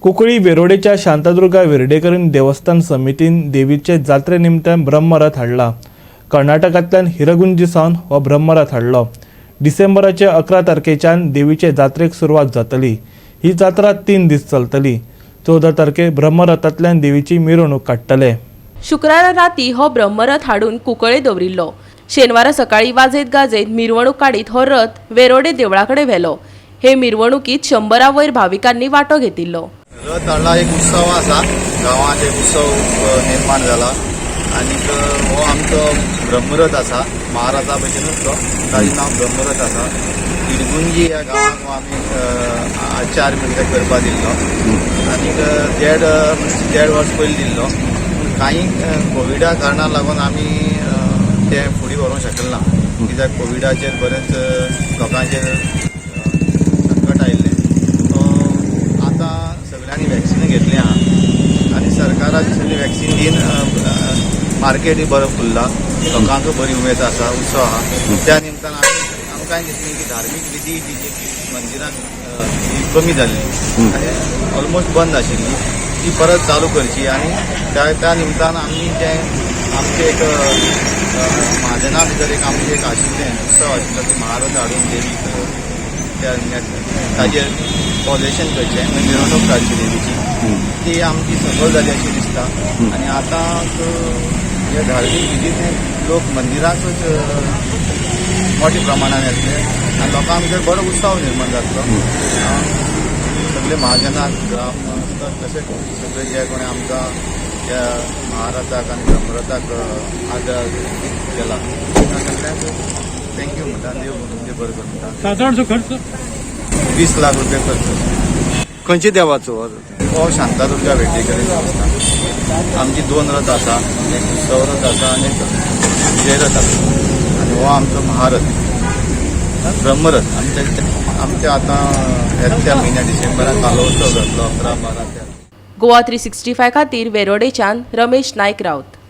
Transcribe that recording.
कुंकळी वेरोडेच्या शांतादुर्गा वेर्डेकर देवस्थान समितीन देवीचे जात्रे निमतान ब्रह्मरथ हाडला। कर्नाटकांतल्यान हिरगुंजी सावन हो ब्रह्मरथ हाडलो। डिसेंबराचे 11 तारखेच्यान देवीचे जात्रेक सुरवात जातली। ही जात्रा 3 दीस चलतली। 14 तारखेक ब्रह्मरथांतल्यान देवीची मिरवणूक काडटले। शुक्रारा राती हो ब्रह्मरथ हाडून कुंकळे दवरिल्लो। शेनवारा सकाळी वाजयत गाजयत मिरवणूक काडीत हो रथ वेरोडे देवळाकडे व्हेलो। हे मिरवणुकीत 100 वयर भाविकांनी वांटो घेतिल्लो। रथ हाडला एक उत्सव आसा, गांवांत एक उत्सव निर्माण जाला आनी हो आमचो ब्रह्मरथ आसा। महाराजा भशेनूच तो ताजें नांव ब्रह्मरथ आसा। हिरगुंजी ह्या गांवांक आमी आचार म्हणजे करपा दिल्लो आनी देड वर्स पयलीं दिल्लो। काही कोविडा कारणाक लागून आमी ते फुडें व्हरूंक शकले ना, कित्याक कोविडाचेर बरेच लोकांचेर संकट आयिल्लें। सो आतां सगळ्यांनी वॅक्सिनां घेतली आहा आनी सरकाराची सगळी वॅक्सिन दीन मार्केटूय बरो फुल्ला, लोकांक बरी उमेद आसा, उत्सव आहा। त्या निमतान आमकां दिसली की धार्मीक विधी जी मंदिरांत ही कमी जाल्ली आनी ऑलमोस्ट बंद आशिल्ली, ती परत चालू करची आनी त्या निमतान आमी जे आमचे एक महाजना भितर एक आमचे एक आशिल्लें उत्सव आशिल्लो की महारथ हाडून देवीक ताजेर पॉल्युशन करचें, मिरवणूक काडची देवीची, ती आमची सफल जाली अशी दिसता। आनी आतां हे धार्मीक विधींत लोक मंदिराकूच मोठ्या प्रमाणान येतले आनी लोकां भितर बरो उत्सव निर्माण जातलो। सगळे महाजनाक तशेंच सगळे जे कोणी आमकां त्या महारथाक आनी ब्रह्मरथाक आदर केला त्या सगळ्यांक थँक्यू म्हणटा, देव तुमचे बरें करूं म्हणटा। साधारणसो खर्च 20 लाख रुपया खर्च। खंयच्या देवाचो हो शांतादुर्गा वेर्डेकर देवस्थान। आमची 2 रथ आसा, एक उत्सव रथ आसा आनी एक विजय रथ आसा आनी हो आमचो महारथ ब्रह्मरथ। आमच्या आतां येत्या म्हयन्या डिसेंबराक कालोत्सव जातलो 11-12 गोवा 365 खातीर वेरोडेच्यान रमेश नायक रावत।